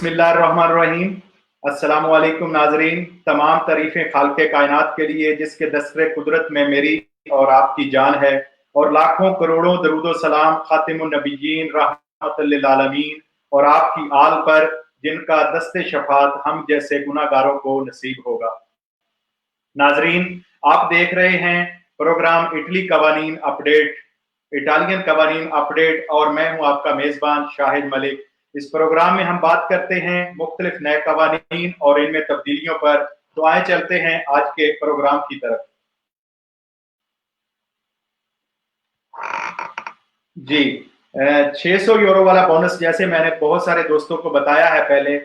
बिस्मिल्लाहिर्रहमानिर्रहीम। अस्सलामु अलैकुम नाजरीन। तमाम तारीफें खालिक़े कायनात के लिए जिसके दस्तरे कुदरत में मेरी और आपकी जान है, और लाखों करोड़ों दरूदो सलाम खातिमुन नबिय्यीन रहमतुल लिल आलमीन और आपकी आल पर जिनका दस्ते शफात हम जैसे गुनाहगारों को नसीब होगा। नाजरीन, आप देख रहे हैं प्रोग्राम इटली कवानीन अपडेट, इटालियन कवानीन अपडेट, और मैं हूं आपका मेजबान शाहिद मलिक। इस प्रोग्राम में हम बात करते हैं मुख्तलिफ नए कवानीन और इनमें तब्दीलियों पर। तो आए चलते हैं आज के प्रोग्राम की तरफ। जी, 600 यूरो वाला बोनस, जैसे मैंने बहुत सारे दोस्तों को बताया है पहले,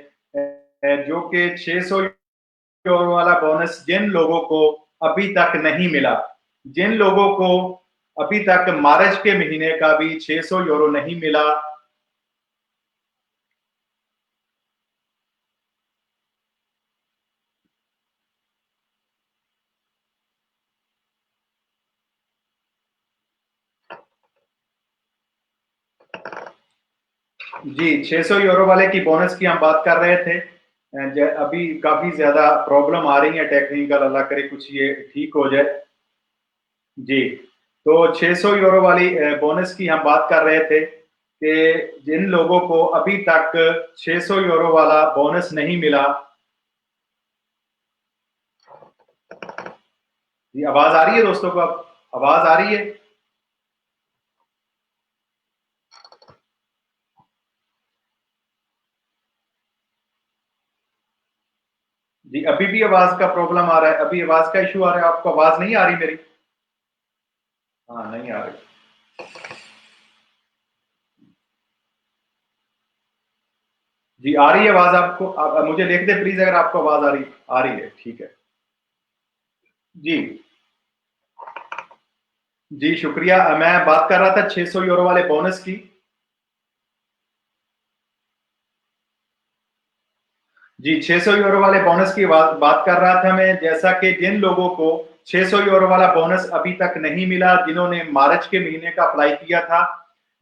जो कि 600 यूरो वाला बोनस जिन लोगों को अभी तक नहीं मिला, जिन लोगों को अभी तक मार्च के महीने का भी 600 यूरो नहीं मिला, जी 600 यूरो वाले की बोनस की हम बात कर रहे थे। अभी काफी ज्यादा प्रॉब्लम आ रही है टेक्निकल, अल्लाह करे कुछ ये ठीक हो जाए। जी, तो 600 यूरो वाली बोनस की हम बात कर रहे थे कि जिन लोगों को अभी तक 600 यूरो वाला बोनस नहीं मिला। जी, आवाज आ रही है दोस्तों को? अब आवाज आ रही है? जी, अभी भी आवाज का प्रॉब्लम आ रहा है? अभी आवाज का इशू आ रहा है? आपको आवाज नहीं आ रही मेरी? हाँ, नहीं आ रही। जी, आ रही है आवाज आपको? आप मुझे लिख दे प्लीज अगर आपको आवाज आ रही है। ठीक है जी। जी शुक्रिया। मैं बात कर रहा था 600 यूरो वाले बोनस की। जी, 600 यूरो वाले बोनस की बात कर रहा था मैं, जैसा कि जिन लोगों को 600 यूरो वाला बोनस अभी तक नहीं मिला, जिन्होंने मार्च के महीने का अप्लाई किया था,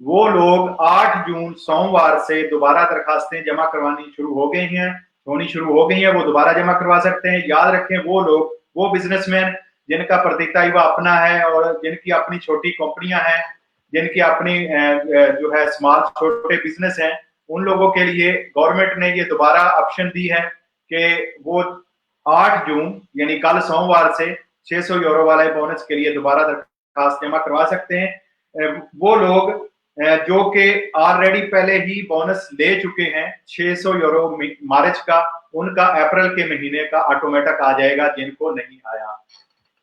वो लोग 8 जून सोमवार से दोबारा दरखास्तें जमा करवानी शुरू हो गई हैं, होनी शुरू हो गई हैं। वो दोबारा जमा करवा सकते हैं। याद रखें, वो लोग, वो बिजनेसमैन जिनका प्रत्येक अपना है और जिनकी अपनी छोटी कंपनियां हैं, जिनकी अपनी जो है स्मॉल छोटे बिजनेस हैं, उन लोगों के लिए गवर्नमेंट ने ये दोबारा ऑप्शन दी है कि वो 8 जून यानी कल सोमवार से 600 यूरो वाले बोनस के लिए दोबारा दरखास्त जमा करवा सकते हैं। वो लोग जो कि ऑलरेडी पहले ही बोनस ले चुके हैं 600 यूरो मार्च का, उनका अप्रैल के महीने का ऑटोमेटिक आ जाएगा, जिनको नहीं आया।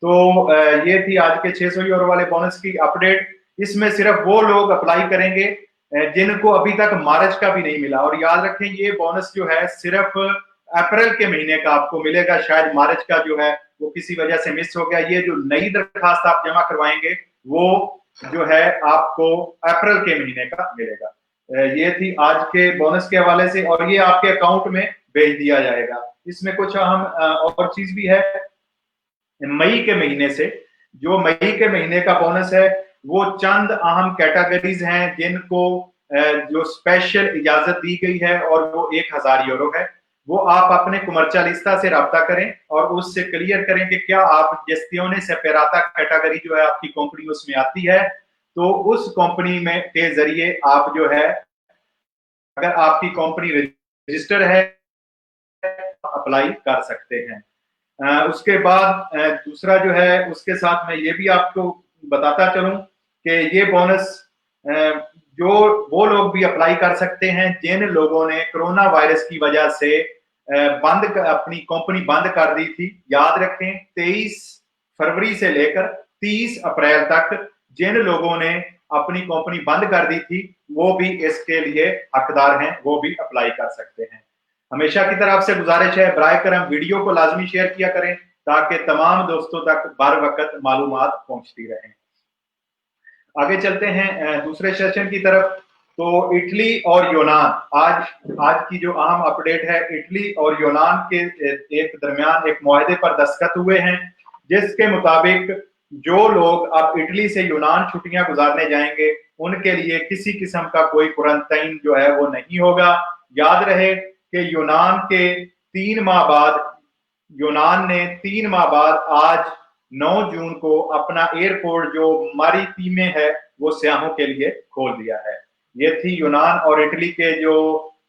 तो ये थी आज के 600 यूरो वाले बोनस की अपडेट। इसमें सिर्फ वो लोग अप्लाई करेंगे जिनको अभी तक मार्च का भी नहीं मिला। और याद रखें, ये बोनस जो है सिर्फ अप्रैल के महीने का आपको मिलेगा। शायद मार्च का जो है वो किसी वजह से मिस हो गया। ये जो नई दरखास्त आप जमा करवाएंगे वो जो है आपको अप्रैल के महीने का मिलेगा। ये थी आज के बोनस के हवाले से, और ये आपके अकाउंट में भेज दिया जाएगा। इसमें कुछ अहम और चीज भी है। मई के महीने से, जो मई के महीने का बोनस है, वो चंद अहम कैटेगरीज हैं जिनको जो स्पेशल इजाजत दी गई है, और वो 1000 यूरो है। वो आप अपने कुमर्चालिस्ता से रब्ता करें और उससे क्लियर करें कि क्या आप जेस्टियोने सेपेराता कैटेगरी जो है आपकी कंपनी उसमें आती है। तो उस कंपनी में के जरिए आप जो है, अगर आपकी कंपनी रजिस्टर है, अप्लाई कर सकते हैं। उसके बाद दूसरा जो है, उसके साथ मैं ये भी आपको बताता चलूं कि ये बोनस जो वो लोग भी अप्लाई कर सकते हैं जिन लोगों ने कोरोना वायरस की वजह से अपनी कंपनी बंद कर दी थी। याद रखें, 23 फरवरी से लेकर 30 अप्रैल तक जिन लोगों ने अपनी कंपनी बंद कर दी थी, वो भी इसके लिए हकदार हैं, वो भी अप्लाई कर सकते हैं। हमेशा की तरफ से गुजारिश है, बराए करम वीडियो को लाजमी शेयर किया करें ताकि तमाम दोस्तों तक बर वक्त मालूमात पहुंचती रहें। आगे चलते हैं दूसरे सेशन की तरफ। तो इटली और यूनान, आज की जो अहम अपडेट है, इटली और यूनान के एक दरमियान एक मुआहदे पर दस्तखत हुए हैं, जिसके मुताबिक जो लोग अब इटली से यूनान छुट्टियां गुजारने जाएंगे, उनके लिए किसी किस्म का कोई क्वारंटाइन जो है वो नहीं होगा। याद रहे कि यूनान ने 3 माह बाद आज 9 जून को अपना एयरपोर्ट जो मारितीमे है वो सयाहों के लिए खोल दिया है। ये थी यूनान और इटली के जो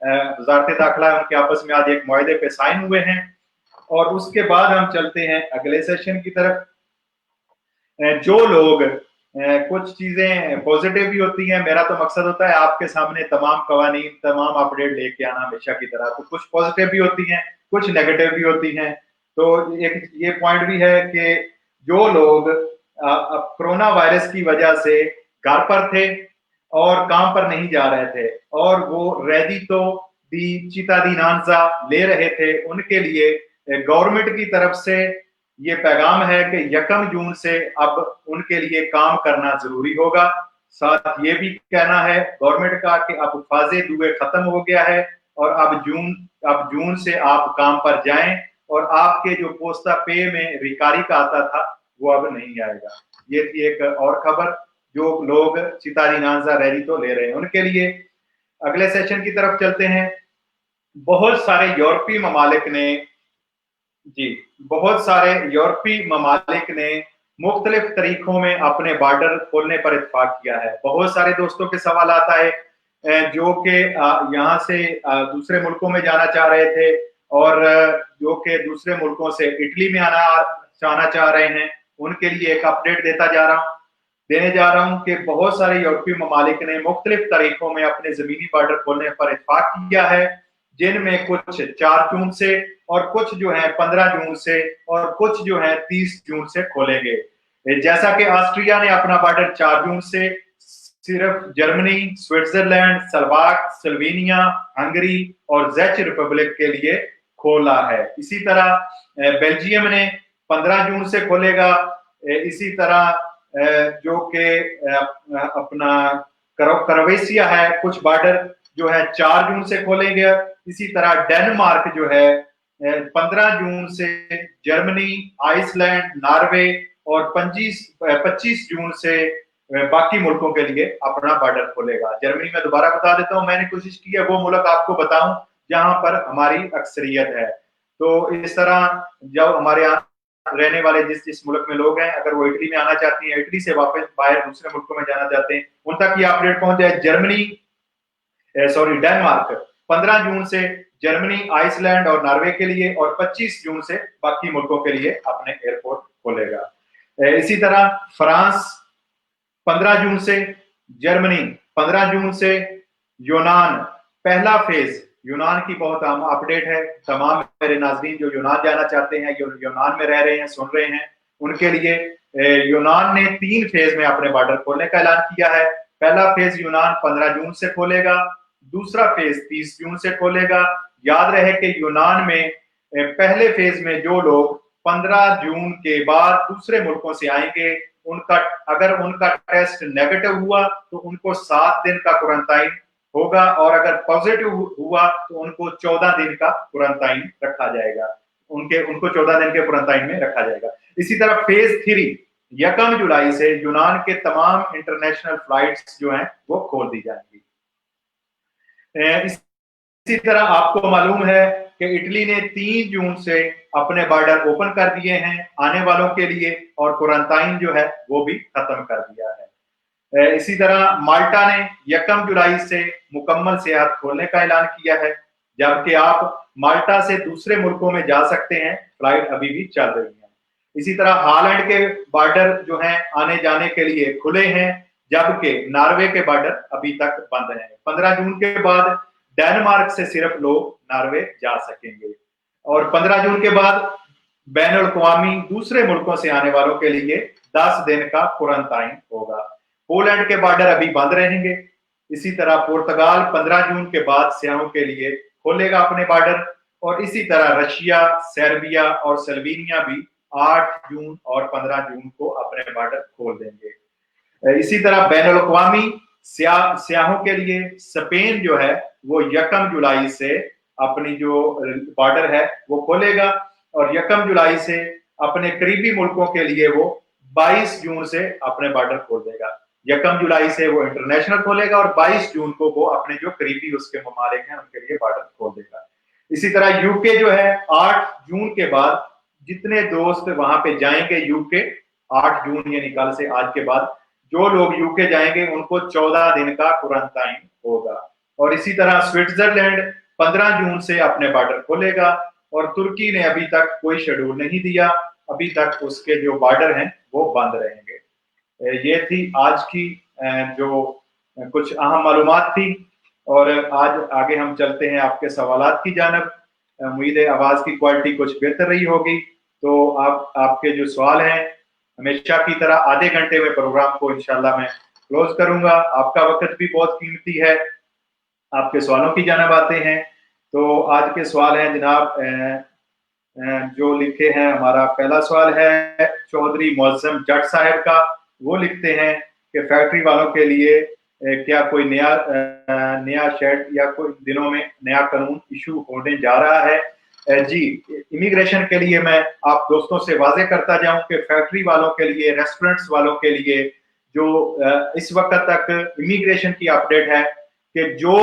वजारत दाखिला है उनके आपस में आज एक मुआहदे पे साइन हुए हैं। और उसके बाद हम चलते हैं अगले सेशन की तरफ। जो लोग कुछ चीजें पॉजिटिव भी होती हैं, मेरा तो मकसद होता है आपके सामने तमाम कवानीन तमाम अपडेट लेके आना हमेशा की तरह, तो कुछ पॉजिटिव भी होती हैं कुछ नेगेटिव भी होती हैं। तो एक ये पॉइंट भी है कि जो लोग कोरोना वायरस की वजह से घर पर थे और काम पर नहीं जा रहे थे और वो रेडितो दी चितादिनांजा ले रहे थे, उनके लिए गवर्नमेंट की तरफ से ये पैगाम है कि 1 जून से अब उनके लिए काम करना जरूरी होगा। साथ ये भी कहना है गवर्नमेंट का कि अब फाजे दुए खत्म हो गया है और अब जून से आप काम पर जाएं और आपके जो पोस्ता पे में रिकारी का आता था वो अब नहीं आएगा। ये थी एक और खबर जो लोग चितादिनांजा रेडितो ले रहे हैं उनके लिए। अगले सेशन की तरफ चलते हैं। बहुत सारे यूरोपीय ममालिक ने मुख्तलिफ तरीकों में अपने बॉर्डर खोलने पर इत्तेफाक किया है। बहुत सारे दोस्तों के सवाल आता है जो कि यहाँ से दूसरे मुल्कों में जाना चाह रहे थे और जो कि दूसरे मुल्कों से इटली में जाना चाह रहे हैं, उनके लिए एक अपडेट देने जा रहा हूँ कि बहुत सारे यूरोपीय ममालिक ने मुख्तलिफ तरीकों में अपने जमीनी बॉर्डर खोलने पर इत्तेफाक किया है, जिनमें कुछ 4 जून से और कुछ जो है 15 जून से और कुछ जो है 30 जून से खोलेंगे। जैसा कि ऑस्ट्रिया ने अपना बॉर्डर 4 जून से सिर्फ जर्मनी, स्विट्जरलैंड, स्लोवेनिया, हंगरी और चेक रिपब्लिक के लिए खोला है। इसी तरह बेल्जियम ने 15 जून से खोलेगा। इसी तरह जो कि अपना क्रोएशिया है कुछ बॉर्डर जो है 4 जून से खोलेंगे। इसी तरह डेनमार्क जो है 15 जून से, जर्मनी, आइसलैंड, नॉर्वे और 25 जून से बाकी मुल्कों के लिए अपना बॉर्डर खोलेगा। जर्मनी में दोबारा बता देता हूं, मैंने कोशिश की है वो मुल्क आपको बताऊं जहां पर हमारी अक्सरियत है। तो इस तरह जब हमारे यहाँ रहने वाले जिस मुल्क में लोग हैं, अगर वो इटली में आना चाहती हैं, इटली से वापस बाहर दूसरे मुल्कों में जाना चाहते हैं, उन तक ये अपडेट पहुंच जाए। डेनमार्क 15 जून से जर्मनी, आइसलैंड और नॉर्वे के लिए और 25 जून से बाकी मुल्कों के लिए अपने एयरपोर्ट खोलेगा। इसी तरह फ्रांस 15 जून से, जर्मनी 15 जून से, यूनान पहला फेज, यूनान की बहुत अपडेट है तमाम मेरे नाजरीन जो यूनान जाना चाहते हैं, यूनान में रह रहे हैं, सुन रहे हैं, उनके लिए यूनान ने 3 फेज में अपने बॉर्डर खोलने का ऐलान किया है। पहला फेज यूनान 15 जून से खोलेगा, दूसरा फेज 30 जून से खोलेगा। याद रहे कि यूनान में पहले फेज में जो लोग 15 जून के बाद दूसरे मुल्कों से आएंगे, अगर उनका टेस्ट नेगेटिव हुआ तो उनको 7 दिन का क्वारंटाइन होगा और अगर पॉजिटिव हुआ तो उनको 14 दिन का क्वारंटाइन रखा जाएगा, उनको 14 दिन के क्वारंटाइन में रखा जाएगा। इसी तरह फेज 3 1 जुलाई से यूनान के तमाम इंटरनेशनल फ्लाइट्स जो हैं वो खोल दी जाएंगी। इसी तरह आपको मालूम है कि इटली ने 3 जून से अपने बॉर्डर ओपन कर दिए हैं आने वालों के लिए और क्वारंटाइन जो है वो भी खत्म कर दिया है। इसी तरह माल्टा ने 1 जुलाई से मुकम्मल सेहत खोलने का ऐलान किया है, जबकि आप माल्टा से दूसरे मुल्कों में जा सकते हैं, फ्लाइट अभी भी चल रही है। इसी तरह हॉलैंड के बॉर्डर जो हैं आने जाने के लिए खुले हैं, जबकि नॉर्वे के बॉर्डर अभी तक बंद हैं। 15 जून के बाद डेनमार्क से सिर्फ लोग नॉर्वे जा सकेंगे और 15 जून के बाद बैन अल-अक़वामी दूसरे मुल्कों से आने वालों के लिए 10 दिन का क्वारंटाइन होगा। पोलैंड के बॉर्डर अभी बंद रहेंगे। इसी तरह पुर्तगाल 15 जून के बाद सयाहों के लिए खोलेगा अपने बॉर्डर और इसी तरह रशिया, सर्बिया और स्लोवेनिया भी 8 जून और 15 जून को अपने बॉर्डर खोल देंगे। इसी तरह बैन अल-अक़वामी सयाहों के लिए स्पेन जो है वो 1 जुलाई से अपनी जो बॉर्डर है वो खोलेगा और 1 जुलाई से अपने करीबी मुल्कों के लिए वो 22 जून से अपने बॉर्डर खोल देगा। 1 जुलाई से वो इंटरनेशनल खोलेगा और 22 जून को वो अपने जो करीबी उसके ममालिक हैं उनके लिए बॉर्डर खोल देगा। इसी तरह यूके जो है 8 जून के बाद जितने दोस्त वहां पे जाएंगे यूके, 8 जून यानी कल से, आज के बाद जो लोग यूके जाएंगे उनको 14 दिन का क्वारंटाइन होगा। और इसी तरह स्विट्जरलैंड 15 जून से अपने बॉर्डर खोलेगा, और तुर्की ने अभी तक कोई शेड्यूल नहीं दिया, अभी तक उसके जो बॉर्डर हैं वो बंद रहेंगे। ये थी आज की जो कुछ अहम मालूमात थी। और आज आगे हम चलते हैं आपके सवालात की जानब। उम्मीद है आवाज की क्वालिटी कुछ बेहतर रही होगी। तो आपके जो सवाल हैं, हमेशा की तरह आधे घंटे में प्रोग्राम को इंशाल्लाह मैं क्लोज करूंगा। आपका वक्त भी बहुत कीमती है, आपके सवालों की जानब आते हैं। तो आज के सवाल हैं जनाब, जो लिखे हैं, हमारा पहला सवाल है चौधरी मौजम जट साहब का। वो लिखते हैं कि फैक्ट्री वालों के लिए क्या कोई नया शेड या कोई दिनों में नया कानून इशू होने जा रहा है? जी, इमिग्रेशन के लिए मैं आप दोस्तों से वाजे करता जाऊं कि फैक्ट्री वालों के लिए, रेस्टोरेंट्स वालों के लिए जो इस वक्त तक इमिग्रेशन की अपडेट है कि जो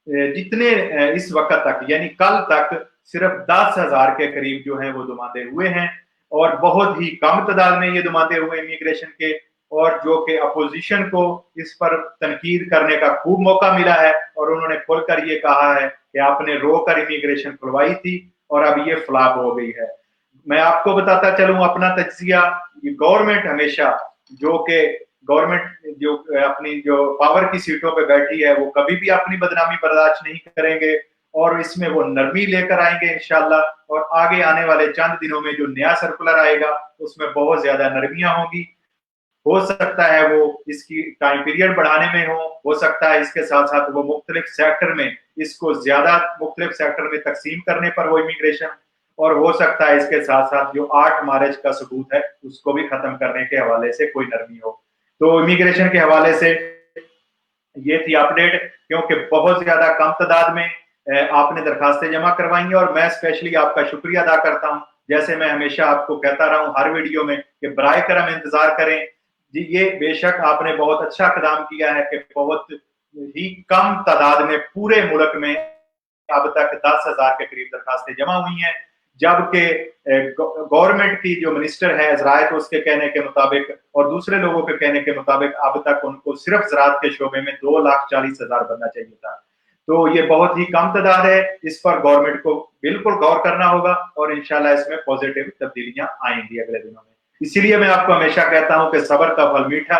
जितने इस वक्त तक यानी कल तक सिर्फ 10,000 के करीब जो है वो दुमादे हुए हैं, और बहुत ही कम तादाद में ये दुमादे हुए इमिग्रेशन के, और जो कि अपोजिशन को इस पर तनकीद करने का खूब मौका मिला है, और उन्होंने खुलकर ये कहा है कि आपने रोकर इमिग्रेशन खुलवाई थी और अब ये फ्लॉप हो गई है। मैं आपको बताता चलूं अपना तज्जिया, गवर्नमेंट हमेशा, जो कि गवर्नमेंट जो अपनी जो पावर की सीटों पे बैठी है, वो कभी भी अपनी बदनामी बर्दाश्त नहीं करेंगे, और इसमें वो नरमी लेकर आएंगे इंशाल्लाह। और आगे आने वाले चंद दिनों में जो नया सर्कुलर आएगा उसमें बहुत ज्यादा नरमियां होंगी। हो सकता है वो इसकी टाइम पीरियड बढ़ाने में हो सकता है इसके साथ साथ वो मुख्तलिफ सेक्टर में इसको ज्यादा मुख्तलिफ सेक्टर में तकसीम करने पर वो इमिग्रेशन, और हो सकता है इसके साथ साथ जो 8 मार्च का सबूत है उसको भी खत्म करने के हवाले से कोई नरमी हो। तो इमिग्रेशन के हवाले से ये थी अपडेट, क्योंकि बहुत ज्यादा कम तादाद में आपने दरखास्तें जमा करवाई हैं, और मैं स्पेशली आपका शुक्रिया अदा करता हूं। जैसे मैं हमेशा आपको कहता रहा हूं हर वीडियो में कि बराए करम इंतजार करें। जी, ये बेशक आपने बहुत अच्छा कदम किया है कि बहुत ही कम तादाद में पूरे मुल्क में अब तक 10,000 के करीब दरखास्तें जमा हुई हैं, जबकि गवर्नमेंट की जो मिनिस्टर है ज़राअत, उसके कहने के मुताबिक और दूसरे लोगों के कहने के मुताबिक अब तक उनको सिर्फ ज़राअत के शोबे में 2,40,000 बनना चाहिए था। तो ये बहुत ही कम तादाद है, इस पर गवर्नमेंट को बिल्कुल गौर करना होगा, और इंशाल्लाह इसमें पॉजिटिव तब्दीलियां आएंगी अगले दिनों में। इसीलिए मैं आपको हमेशा कहता हूं कि सब्र का फल मीठा,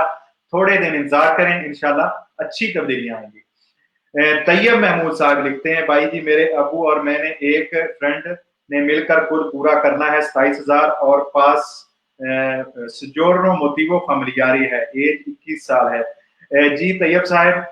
थोड़े दिन इंतजार करें, इंशाल्लाह अच्छी तब्दीलियां आएंगी। तैयब महमूद साहब लिखते हैं, भाई जी मेरे अबू और मैंने एक फ्रेंड ने मिलकर खुद पूरा करना है 27,000 और पास सजोर्नो मोटिवो फैमिलियारी है, एज 21 साल है। जी तैयब साहब,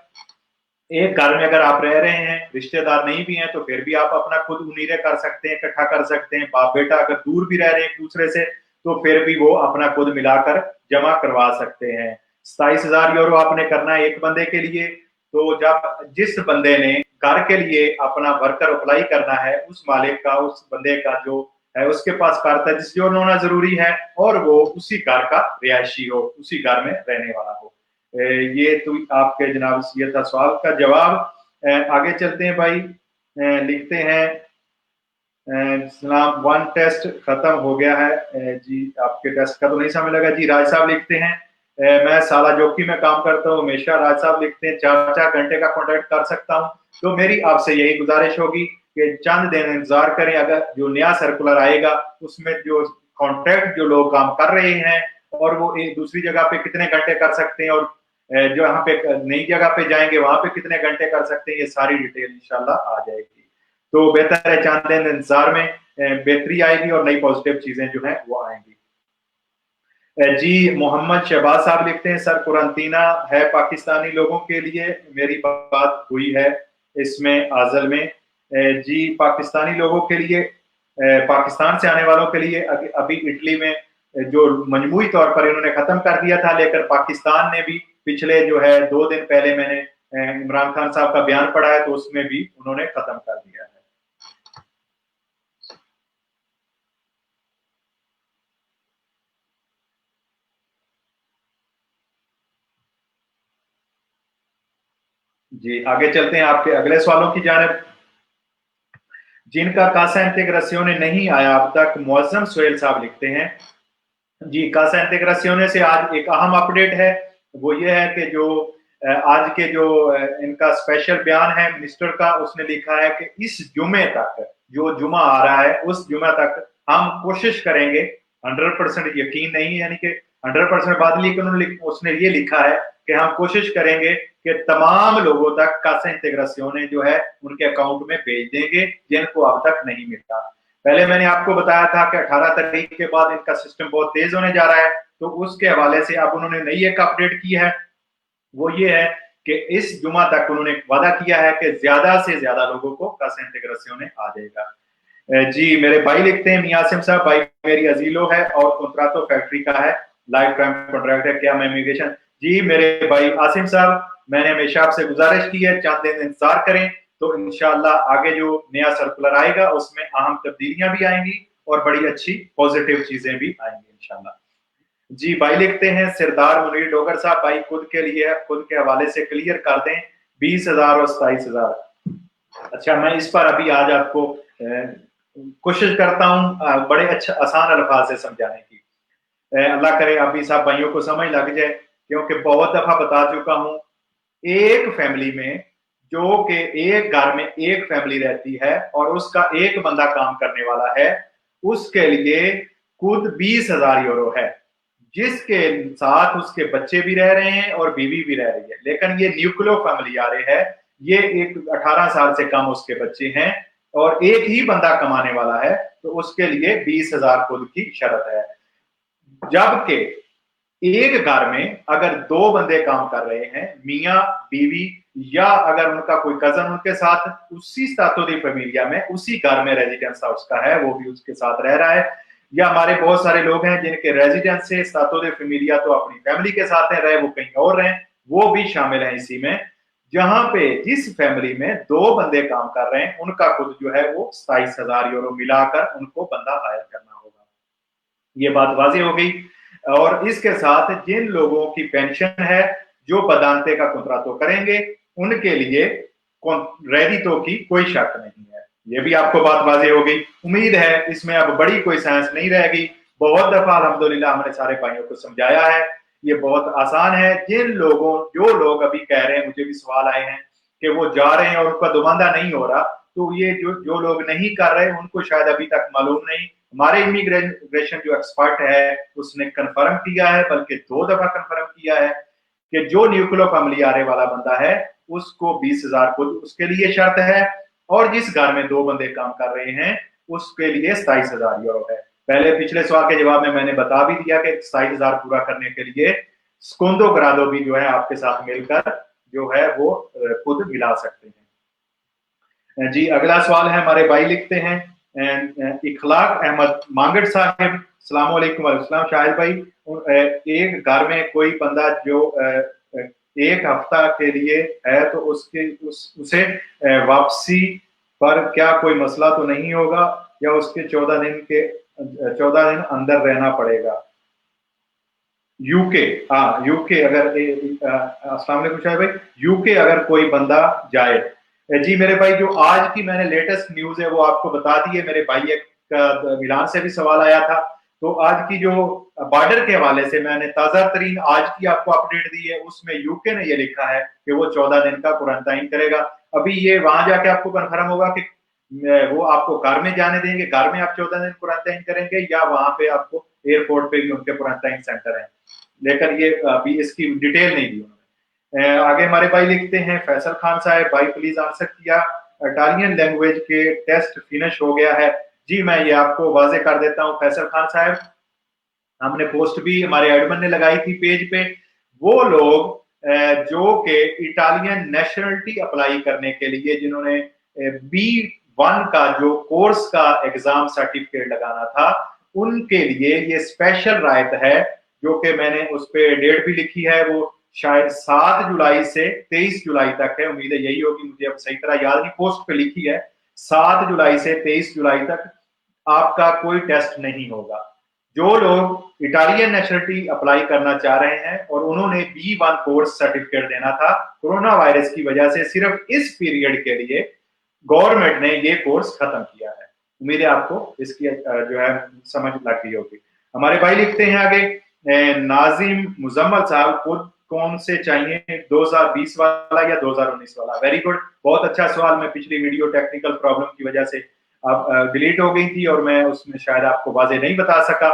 एक घर में अगर आप रह रहे हैं, रिश्तेदार नहीं भी हैं, तो फिर भी आप अपना खुद उम्मीदें कर सकते हैं, इकट्ठा कर सकते हैं। बाप बेटा अगर दूर भी रह रहे हैं एक दूसरे से, तो फिर भी वो अपना खुद मिलाकर जमा करवा सकते हैं। 27,000 यूरो आपने करना है एक बंदे के लिए। तो जब जिस बंदे ने घर के लिए अपना वर्कर अप्लाई करना है, उस मालिक का, उस बंदे का जो है, उसके पास घर तजिस्योर होना जरूरी है, और वो उसी घर का रिहायशी हो, उसी घर में रहने वाला हो। ये तो आपके जनाब ये था सवाल का जवाब। आगे चलते हैं भाई। लिखते हैं जनाब 1 टेस्ट खत्म हो गया है। जी आपके टेस्ट का तो नहीं समय लगा। जी राज साहब लिखते हैं, मैं साला जोकी में काम करता हूँ हमेशा। राज साहब लिखते हैं 4-4 घंटे का कॉन्टेक्ट कर सकता हूँ। तो मेरी आपसे यही गुजारिश होगी कि चंद दिन इंतजार करें, अगर जो नया सर्कुलर आएगा उसमें जो कॉन्ट्रैक्ट जो लोग काम कर रहे हैं और वो एक दूसरी जगह पे कितने घंटे कर सकते हैं, और जो यहाँ पे नई जगह पे जाएंगे वहां पे कितने घंटे कर सकते हैं, ये सारी डिटेल इंशाल्लाह आ जाएगी। तो बेहतर है चंद दिन इंतजार में बेहतरी आएगी और नई पॉजिटिव चीजें जो है वो आएंगी। जी मोहम्मद शहबाज साहब लिखते हैं, सर कुरंतीना है पाकिस्तानी लोगों के लिए, मेरी बात हुई है इसमें आजल में। जी पाकिस्तानी लोगों के लिए, पाकिस्तान से आने वालों के लिए अभी इटली में जो मजमूई तौर पर इन्होंने खत्म कर दिया था, लेकर पाकिस्तान ने भी पिछले जो है 2 दिन पहले मैंने इमरान खान साहब का बयान पढ़ा है, तो उसमें भी उन्होंने खत्म कर दिया है। जी आगे चलते हैं आपके अगले सवालों की जानिब। जिनका कासा इंटीग्रेसियोने नहीं आया अब तक, मुअज्जम सोहेल साहब लिखते हैं जी, कासा इंटीग्रेसियोने से आज एक अहम अपडेट है, वो ये है कि जो आज के जो इनका स्पेशल बयान है मिनिस्टर का, उसने लिखा है कि इस जुमे तक, जो जुमा आ रहा है उस जुमे तक हम कोशिश करेंगे, 100% यकीन नहीं है, यानी कि 100% बात, लेकिन उसने ये लिखा है कि हम कोशिश करेंगे कि तमाम लोगों तक कासा इंटीग्रेसियोने जो है उनके अकाउंट में भेज देंगे जिनको अब तक नहीं मिलता। पहले मैंने आपको बताया था कि 18 तारीख के बाद इनका सिस्टम बहुत तेज होने जा रहा है, तो उसके हवाले से अब उन्होंने नई एक अपडेट की है, वो ये है कि इस जुमा तक उन्होंने वादा किया है कि ज्यादा से ज्यादा लोगों को कासा इंटीग्रेसियोने आ जाएगा। जी मेरे भाई लिखते हैं, मियां आसिम साहब, भाई मेरी अजीलो है और कॉन्ट्राक्टो फैक्ट्री का है, लाइफ टाइम कॉन्ट्रैक्ट है, क्या मैं इमिग्रेशन। जी मेरे भाई आसिम साहब, मैंने हमेशा आपसे गुजारिश की है, चंद दिन इंतजार करें, तो इंशाल्लाह आगे जो नया सर्कुलर आएगा उसमें अहम तब्दीलियां भी आएंगी और बड़ी अच्छी पॉजिटिव चीजें भी आएंगी इंशाल्लाह। जी भाई लिखते हैं, सरदार मुनीर डोगर साहब, भाई खुद के लिए खुद के हवाले से क्लियर कर दें 20,000 और 27,000। अच्छा, मैं इस पर अभी आज आपको कोशिश करता हूँ बड़े अच्छे आसान अल्फाज से समझाने की। अल्लाह करे अभी साहब भाइयों को समझ लग जाए, क्योंकि बहुत दफा बता चुका हूं, एक फैमिली में, जो कि एक घर में एक फैमिली रहती है और उसका एक बंदा काम करने वाला है, उसके लिए खुद 20,000 यूरो है, जिसके साथ उसके बच्चे भी रह रहे हैं और बीवी भी रह रही है। लेकिन ये न्यूक्लियो फैमिली आ रही है, ये एक 18 साल से कम उसके बच्चे हैं और एक ही बंदा कमाने वाला है, तो उसके लिए 20,000 खुद की शर्त है। जबकि एक घर में अगर दो बंदे काम कर रहे हैं, मियां बीवी, या अगर उनका कोई कजन उनके साथ उसी स्टातो दी फैमिलिया में, उसी घर में रेजिडेंस उसका है, वो भी उसके साथ रह रहा है, या हमारे बहुत सारे लोग हैं जिनके रेजिडेंस से स्टातो दी फैमिलिया तो अपनी फैमिली के साथ है, रहे वो कहीं और रहे, वो भी शामिल है इसी में। जहां पे जिस फैमिली में दो बंदे काम कर रहे हैं, उनका खुद जो है वो 27,000 यूरो मिलाकर उनको बंदा हायर करना होगा। ये बात वाज़ेह हो गई। और इसके साथ जिन लोगों की पेंशन है, जो बदांते का कुंत्रातो करेंगे, उनके लिए रेडितो की कोई शर्त नहीं है। ये भी आपको बात वाज़ेह हो गई। उम्मीद है इसमें अब बड़ी कोई साइंस नहीं रहेगी। बहुत दफा अल्हम्दुलिल्लाह हमने सारे भाइयों को समझाया है, ये बहुत आसान है। जो लोग अभी कह रहे हैं, मुझे भी सवाल आए हैं कि वो जा रहे हैं और उनका दुबंदा नहीं हो रहा, तो ये जो लोग नहीं कर रहे, उनको शायद अभी तक मालूम नहीं। हमारे इमिग्रेशन जो एक्सपर्ट है उसने कंफर्म किया है, बल्कि 2 दफा कंफर्म किया है कि जो न्यूक्लियो फैमिली आने वाला बंदा है उसको 20,000 खुद उसके लिए शर्त है, और जिस घर में 2 बंदे काम कर रहे हैं उसके लिए 27,000 यूरो है। पहले पिछले सवाल के जवाब में मैंने बता भी दिया कि 27,000 पूरा करने के लिए स्कोंदो ग्रादो भी जो है आपके साथ मिलकर जो है वो खुद मिला सकते हैं। जी अगला सवाल है, हमारे भाई लिखते हैं, इखलाक अहमद मांगड़ साहिब, अस्सलाम वालेकुम। वालेकुम शाहिद भाई, एक घर में कोई बंदा जो एक हफ्ता के लिए है, तो उसे वापसी पर क्या कोई मसला तो नहीं होगा, या उसके 14 दिन अंदर रहना पड़ेगा? यूके, हाँ यूके अगर अस्सलाम वालेकुम शाहिद भाई, यूके अगर कोई बंदा जाए, जी मेरे भाई, जो आज की मैंने लेटेस्ट न्यूज है वो आपको बता दी है। मेरे भाई एक मिलान से भी सवाल आया था, तो आज की जो बॉर्डर के हवाले से मैंने ताजा तरीन आज की आपको अपडेट दी है, उसमें यूके ने ये लिखा है कि वो 14 दिन का क्वारंटाइन करेगा। अभी ये वहां जाके आपको कन्फर्म होगा कि वो आपको घर में जाने देंगे, घर में आप 14 दिन क्वारंटाइन करेंगे, या वहां पे आपको एयरपोर्ट पे भी उनके क्वारंटाइन सेंटर है, लेकिन ये अभी इसकी डिटेल नहीं दी उन्होंने। आगे हमारे भाई लिखते हैं, फैसल खान साहब, भाई प्लीज आंसर किया, इटालियन लैंग्वेज के टेस्ट फिनिश हो गया है? जी मैं ये आपको वाजे कर देता हूँ फैसल खान साहब, हमने पोस्ट भी हमारे एडमिन ने लगाई थी पेज पे। वो लोग जो कि इटालियन नेशनलिटी अप्लाई करने के लिए, जिन्होंने B1 का जो कोर्स का एग्जाम सर्टिफिकेट लगाना था, उनके लिए ये स्पेशल रायत है, जो कि मैंने उस पर डेट भी लिखी है, वो शायद 7 जुलाई से 23 जुलाई तक है, उम्मीद है यही होगी, मुझे अब सही तरह याद नहीं, पोस्ट पे लिखी है 7 जुलाई से 23 जुलाई तक आपका कोई टेस्ट नहीं होगा। जो लोग इटालियन नेशनलिटी अप्लाई करना चाह रहे हैं और उन्होंने B1 कोर्स सर्टिफिकेट देना था, कोरोना वायरस की वजह से सिर्फ इस पीरियड के लिए गवर्नमेंट ने ये कोर्स खत्म किया है। उम्मीद है आपको इसकी जो है समझ लग गई होगी। हमारे भाई लिखते हैं आगे, नाजिम मुजम्मल साहब, खुद कौन से चाहिए, 2020 वाला या 2019 वाला? वेरी गुड, बहुत अच्छा सवाल। मैं पिछली वीडियो टेक्निकल प्रॉब्लम की वजह से अब डिलीट हो गई थी और मैं उसमें शायद आपको वाजे नहीं बता सका।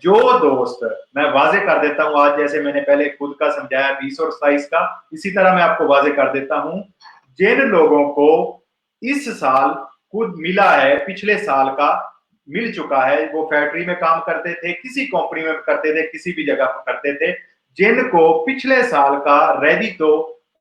जो दोस्त, मैं वाजे कर देता हूं आज, जैसे मैंने पहले खुद का समझाया 20 और 27 का, इसी तरह मैं आपको वाजे कर देता हूं। जिन लोगों को इस साल खुद मिला है, पिछले साल का मिल चुका है, वो फैक्ट्री में काम करते थे, किसी कंपनी में करते थे, किसी भी जगह पर करते थे, जिनको पिछले साल का रेडी तो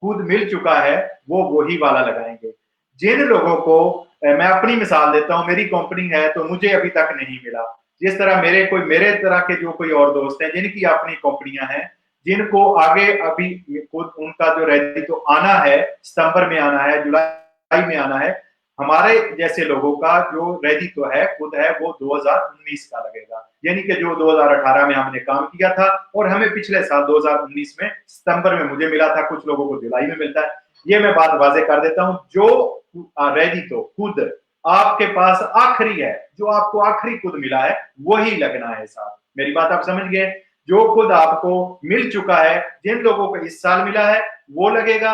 खुद मिल चुका है, वो वही वाला लगाएंगे। जिन लोगों को, मैं अपनी मिसाल देता हूं, मेरी कंपनी है तो मुझे अभी तक नहीं मिला, जिस तरह मेरे तरह के जो कोई और दोस्त हैं जिनकी अपनी कंपनियां हैं, जिनको आगे अभी खुद उनका जो रेडी तो आना है, सितंबर में आना है, जुलाई में आना है, हमारे जैसे लोगों का जो रेडी तो है खुद है, वो 2019 का लगेगा। यानी कि जो 2018 में हमने काम किया था और हमें पिछले साल 2019 में सितंबर में मुझे मिला था, कुछ लोगों को जुलाई में मिलता है। ये मैं बात वाजे कर देता हूं, जो रेडी तो खुद आपके पास आखिरी है, जो आपको आखिरी खुद मिला है, वही लगना है साथ। मेरी बात आप समझ गए? जो खुद आपको मिल चुका है, जिन लोगों को इस साल मिला है वो लगेगा,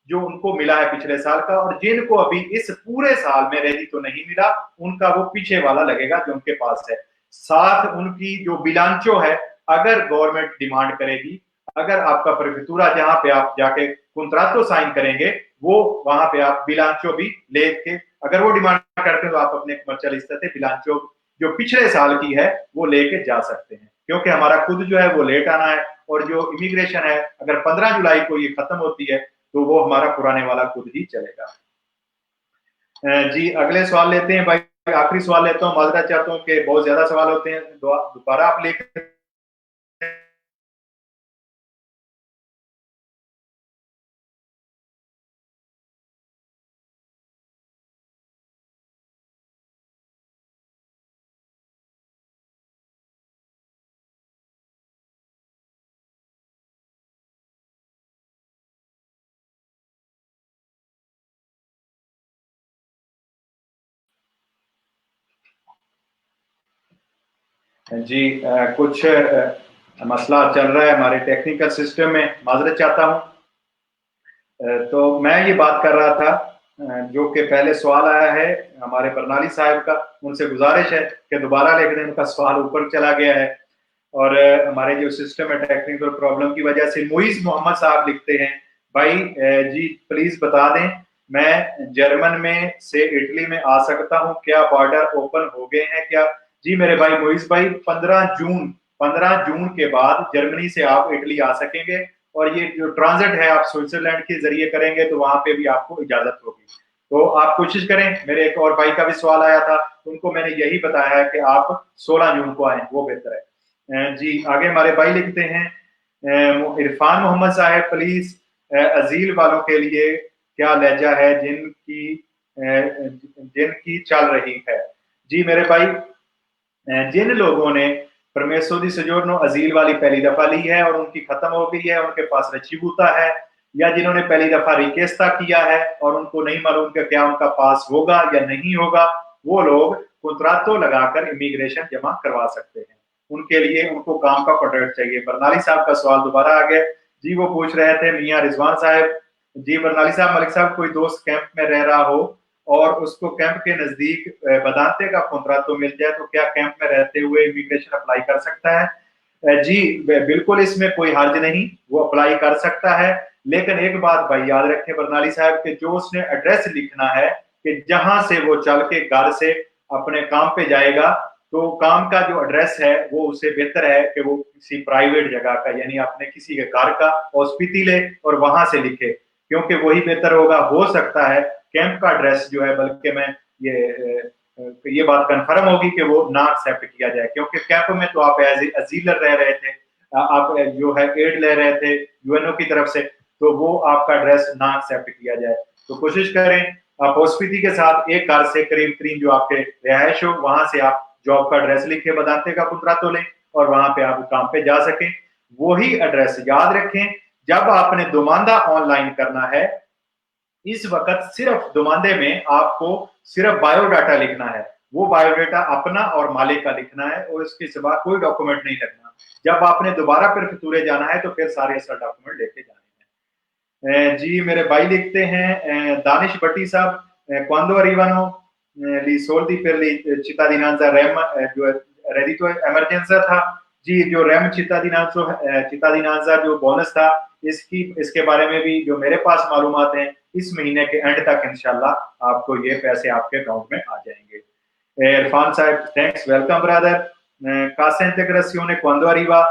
जो उनको मिला है पिछले साल का, और जिनको अभी इस पूरे साल में रेडी तो नहीं मिला, उनका वो पीछे वाला लगेगा जो उनके पास है। साथ उनकी जो बिलांचो है, अगर गवर्नमेंट डिमांड करेगी, अगर आपका प्रफितूरा जहां पे आप जाके कुंत्रातो साइन करेंगे, वो वहां पे आप बिलांचो भी लेके, अगर वो डिमांड करते हैं तो आप अपने कमर्शियल स्तर से बिलांचो जो पिछले साल की है वो लेके जा सकते हैं, क्योंकि हमारा खुद जो है वो लेट आना है, और जो इमिग्रेशन है अगर 15 जुलाई को ये खत्म होती है तो वो हमारा पुराने वाला खुद ही चलेगा। जी अगले सवाल लेते हैं भाई, आखिरी सवाल लेता हूँ, माजरा चाहता हूँ कि बहुत ज्यादा सवाल होते हैं, दोबारा आप लेकर। जी कुछ मसला चल रहा है हमारे टेक्निकल सिस्टम में, माजरत चाहता हूँ। तो मैं ये बात कर रहा था, जो कि पहले सवाल आया है हमारे बरनाली साहब का, उनसे गुजारिश है कि दोबारा लिख दें, उनका सवाल ऊपर चला गया है, और हमारे जो सिस्टम है टेक्निकल प्रॉब्लम की वजह से। मुइज मोहम्मद साहब लिखते हैं, भाई जी प्लीज बता दें, मैं जर्मन में से इटली में आ सकता हूं क्या, बॉर्डर ओपन हो गए हैं क्या? जी मेरे भाई मुइज भाई, 15 जून के बाद जर्मनी से आप इटली आ सकेंगे, और ये जो ट्रांजिट है आप स्विट्जरलैंड के जरिए करेंगे तो वहां पे भी आपको इजाजत होगी। तो आप कोशिश करें। मेरे एक और भाई का भी सवाल आया था, उनको मैंने यही बताया है कि आप 16 जून को आए, वो बेहतर है। जी आगे हमारे भाई लिखते हैं, इरफान मोहम्मद साहब प्लीज, अजील वालों के लिए क्या लहजा है जिनकी चल रही है? जी मेरे भाई, जिन लोगों ने परमेसो दी सजोरनो अजील वाली पहली दफा ली है और उनकी खत्म हो गई है, उनके पास रचीबूता है, या जिन्होंने पहली दफा रिकेस्ता किया है और उनको नहीं मालूम कि क्या उनका पास होगा या नहीं होगा, वो लोग कुंत्रातो लगाकर इमिग्रेशन जमा करवा सकते हैं। उनके लिए उनको काम का कॉन्ट्रैक्ट चाहिए। बरनाली साहब का सवाल दोबारा आ गया जी, वो पूछ रहे थे मियाँ रिजवान साहब, जी बरनाली साहब, मलिक साहब, कोई दोस्त कैंप में रह रहा हो और उसको कैंप के नजदीक बदांते का कॉन्ट्रैक्ट मिल जाए तो क्या कैंप में रहते हुए इमिग्रेशन अप्लाई कर सकता है? जी बिल्कुल, इसमें कोई हर्ज नहीं, वो अप्लाई कर सकता है। लेकिन एक बात भाई याद रखें बरनाली साहब के, जो उसने एड्रेस लिखना है कि जहां से वो चल के घर से अपने काम पे जाएगा, तो काम का जो एड्रेस है वो उससे बेहतर है कि वो किसी प्राइवेट जगह का, यानी अपने किसी के घर का औस्पीति ले और वहां से लिखे, क्योंकि वही बेहतर होगा। हो सकता है कैंप का एड्रेस जो है, बल्कि मैं ये बात कंफर्म होगी कि वो ना एक्सेप्ट किया जाए, क्योंकि कैंप में तो आप एज अजीलर रह रहे थे, आप जो है एड ले रहे थे यूएनओ की तरफ से, तो वो आपका एड्रेस ना एक्सेप्ट किया जाए। तो कोशिश करें आप हॉस्पिटल के साथ एक घर से करीब करीब जो आपके रिहायश हो, वहां से आप जॉब का एड्रेस लिख के बदाते का कुंत्रातो लें और वहां पे आप काम पे जा सकें। वही एड्रेस याद रखें, जब आपने दोमांदा ऑनलाइन करना है इस वक्त सिर्फ दुमानदे में आपको सिर्फ बायोडाटा लिखना है, वो बायोडाटा अपना और मालिक का लिखना है और इसके सिवा कोई डॉक्यूमेंट नहीं लगना। जब आपने दोबारा फिर फितूरे जाना है तो फिर सारे असल डॉक्यूमेंट लेके जाने हैं। जी मेरे भाई लिखते हैं दानिश भट्टी साहब, quando arrivano i soldi per le cittadinanza REM, जो reddito emergenza था जी, जो रेम cittadinanza जो बोनस था, इसके बारे में भी जो मेरे पास मालूमात हैं, इस महीने के एंड तक इंशाल्लाह आपको ये पैसे आपके अकाउंट में आ जाएंगे। इरफान साहब thanks, welcome brother. casa integrazione quando arriva,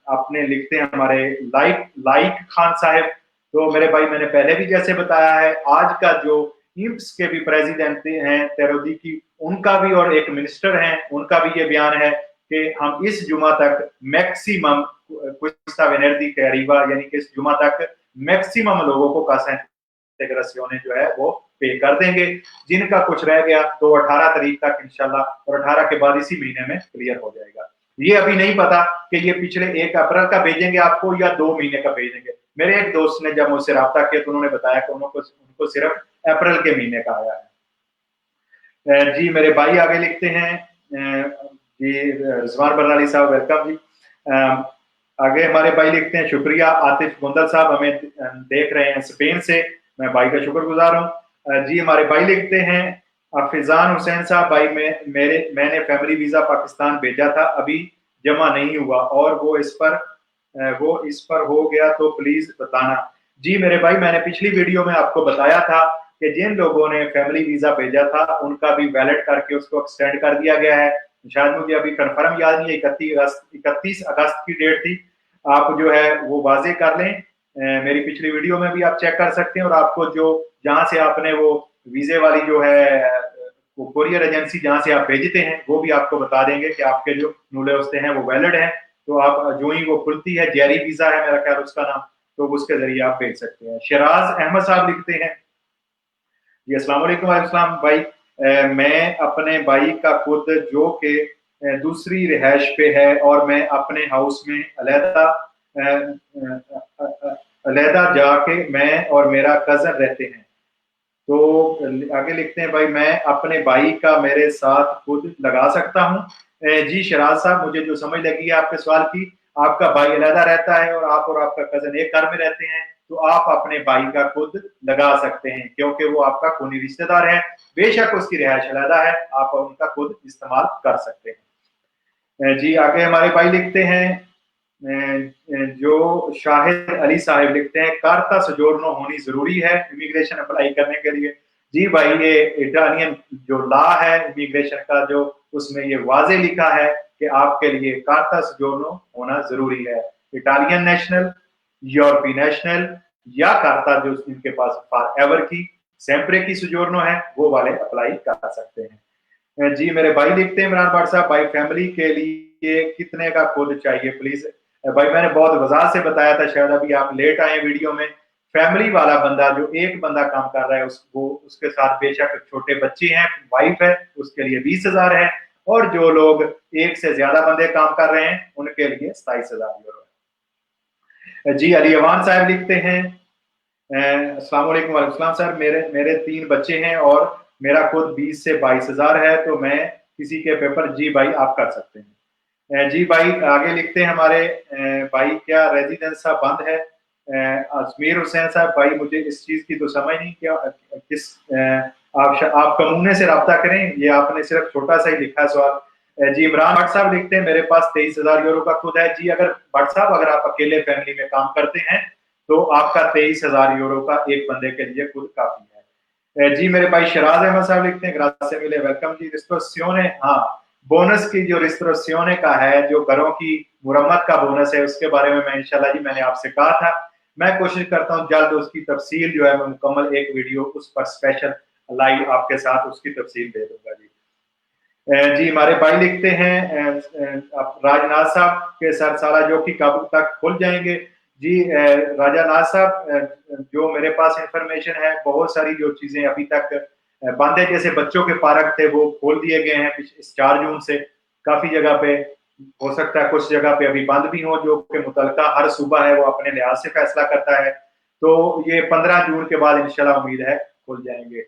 अपने लिखते हैं हमारे लाइक खान साहब। तो मेरे भाई मैंने पहले भी जैसे बताया है, आज का जो इम्स के भी प्रेसिडेंट हैं तेरोदी की, उनका भी और एक मिनिस्टर हैं, उनका भी ये बयान है कि हम इस जुमा तक मैक्सिमम क्विस्ता वेनेर्दी के अरीबा, यानी कि इस जुमा तक मैक्सिमम लोगों को casa integrazione जो है वो पे कर देंगे। जिनका कुछ रह गया तो 18 तारीख तक इंशाल्लाह, और 18 के बाद इसी महीने में क्लियर हो जाएगा। ये अभी नहीं पता कि ये पिछले 1 अप्रैल का भेजेंगे आपको या 2 महीने का भेजेंगे। मेरे एक दोस्त ने जब मुझसे राब्ता किया तो उन्होंने बताया कि उनको सिर्फ अप्रैल के महीने का आया है। जी मेरे भाई आगे लिखते हैं, जी रिजवान बरनाली साहब वेलकम जी। आगे हमारे भाई लिखते हैं शुक्रिया आतिफ गुंदल साहब, हमें देख रहे हैं स्पेन से, मैं भाई का शुक्रगुजार हूँ। जी हमारे भाई लिखते हैं अफिजान हुसैन साहब, भाई मैंने फैमिली वीजा पाकिस्तान भेजा था, अभी जमा नहीं हुआ और वो इस पर हो गया तो प्लीज बताना। जी मेरे भाई मैंने पिछली वीडियो में आपको बताया था कि जिन लोगों ने फैमिली वीजा भेजा था उनका भी वैलिड करके उसको एक्सटेंड कर दिया गया है। शायद मुझे अभी कंफर्म याद नहीं है, 31 अगस्त की डेट थी। आप जो है वो वाजे कर लें, मेरी पिछली वीडियो में भी आप चेक कर सकते हैं, और आपको जो जहां से आपने वो वीजे वाली जो है वो कोरियर एजेंसी जहां से आप भेजते हैं वो भी आपको बता देंगे कि आपके जो नूले उस्ते हैं वो वैलिड हैं। तो आप जो ही वो खुलती है, जेरी वीजा है मेरा ख्याल उसका नाम, तो उसके जरिए आप भेज सकते हैं। शराज अहमद साहब लिखते हैं जी अस्सलाम वालेकुम अस्सलाम भाई, मैं अपने भाई का खुद जो के दूसरी रिहाइश पे है और मैं अपने हाउस में अलहदा जाके मैं और मेरा कजन रहते हैं। तो आगे लिखते हैं भाई मैं अपने भाई का मेरे साथ खुद लगा सकता हूँ। जी शराज साहब, मुझे जो समझ लगी है आपके सवाल की, आपका भाई अलहदा रहता है और आप और आपका कजन एक घर में रहते हैं, तो आप अपने भाई का खुद लगा सकते हैं क्योंकि वो आपका खूनी रिश्तेदार है। बेशक उसकी रिहायश अलहदा है, आप उनका खुद इस्तेमाल कर सकते हैं। जी आगे हमारे भाई लिखते हैं, जो शाहिद अली साहिब लिखते हैं कार्ता सजोर्नो होनी जरूरी है इमिग्रेशन अप्लाई करने के लिए। जी भाई ये इटालियन जो लॉ है इमिग्रेशन का, जो उसमें ये वाजे लिखा है कि आपके लिए कार्ता सजोर्नो होना जरूरी है। इटालियन नेशनल, यूरोपीय नेशनल या कार्ता जो इनके पास फॉर एवर की सेम्प्रे की सजोर्नो है, वो वाले अप्लाई कर सकते हैं। जी मेरे भाई लिखते हैं इमरान भाट साहब, भाई फैमिली के लिए कितने का खुद चाहिए प्लीज। भाई मैंने बहुत वजह से बताया था, शायद अभी आप लेट आए वीडियो में। फैमिली वाला बंदा जो एक बंदा काम कर रहा है उसके साथ बेशक छोटे बच्चे हैं, वाइफ है, उसके लिए 20,000 है, और जो लोग एक से ज्यादा बंदे काम कर रहे हैं उनके लिए 27,000 यूरो है। जी अली अवान साहब लिखते हैं अस्सलाम वालेकुम वालेकुम सर, मेरे 3 बच्चे हैं और मेरा खुद 20 से 22,000 है, तो मैं किसी के पेपर। जी भाई आप कर सकते हैं। जी भाई आगे लिखते हैं हमारे भाई, क्या रेजिडेंस सा बंद है। अजमीर हुसैन साहब, भाई मुझे इस चीज की तो समझ नहीं, क्या किस आप कमूने से रब्ता करें, ये आपने सिर्फ छोटा सा ही लिखा है सवाल। जी इमरान भट्ट साहब लिखते हैं मेरे पास 23,000 यूरो का खुद है। जी अगर भट्ट साहब अगर आप अकेले फैमिली में काम करते हैं तो आपका 23,000 यूरो का एक बंदे के लिए खुद काफी है। जी मेरे भाई शराज अहमद साहब लिखते हैं ग्रासे मिले वेलकम जी। रिस्ट्रोसियोने, हाँ बोनस की जो रिस्ट्रोसियोने का है, जो घरों की मुरम्मत का बोनस है, उसके बारे में मैं इंशाल्लाह जी मैंने आपसे कहा था, मैं कोशिश करता हूँ जल्द उसकी तफसील जो है मैं मुकम्मल एक वीडियो उस पर स्पेशल लाइव आपके साथ उसकी तफसील दे दूंगा जी। जी हमारे भाई लिखते हैं राजनाथ साहब के सरसाला जो कि कब तक खुल जाएंगे। जी राजानाथ साहब, जो मेरे पास इंफॉर्मेशन है, बहुत सारी जो चीजें अभी तक बंद है, जैसे बच्चों के पार्क थे वो खोल दिए गए हैं इस 4 जून से, काफी जगह पे, हो सकता है कुछ जगह पे अभी बंद भी हो, जो कि मुतलका हर सूबा है वो अपने लिहाज से फैसला करता है। तो ये 15 जून के बाद इंशाल्लाह उम्मीद है खुल जाएंगे।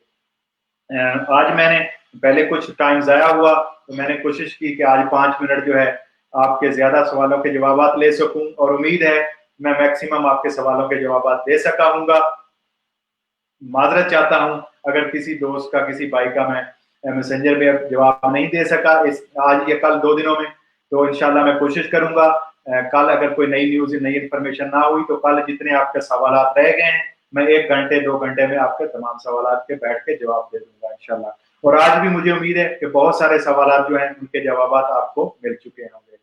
आज मैंने पहले कुछ टाइम ज़ाया हुआ, तो मैंने कोशिश की कि आज 5 मिनट जो है आपके ज़्यादा सवालों के जवाबात ले सकूं, और उम्मीद है मैं मैक्सिमम आपके सवालों के जवाबात दे सका हूँगा। माजरत चाहता हूं अगर किसी दोस्त का, किसी भाई का मैं मैसेंजर में जवाब नहीं दे सका इस आज या कल 2 दिनों में, तो इंशाल्लाह मैं कोशिश करूंगा कल अगर कोई नई न्यूज़, नई इन्फॉर्मेशन ना हुई तो कल जितने आपके सवालात रह गए हैं मैं 1 घंटे 2 घंटे में आपके तमाम सवालात के बैठ के जवाब दे दूंगा इंशाल्लाह। और आज भी मुझे उम्मीद है कि बहुत सारे सवालात जो हैं उनके जवाबात आपको मिल चुके होंगे।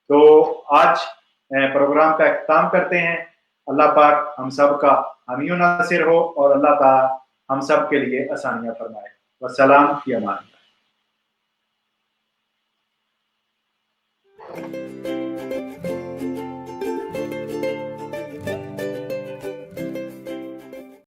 तो आज प्रोग्राम का इख्तिताम करते हैं। अल्लाह पाक हम सब का हामी नासिर हो और अल्लाह ताला हम सब के लिए आसानियां फरमाए। वस्सलाम, फी अमान।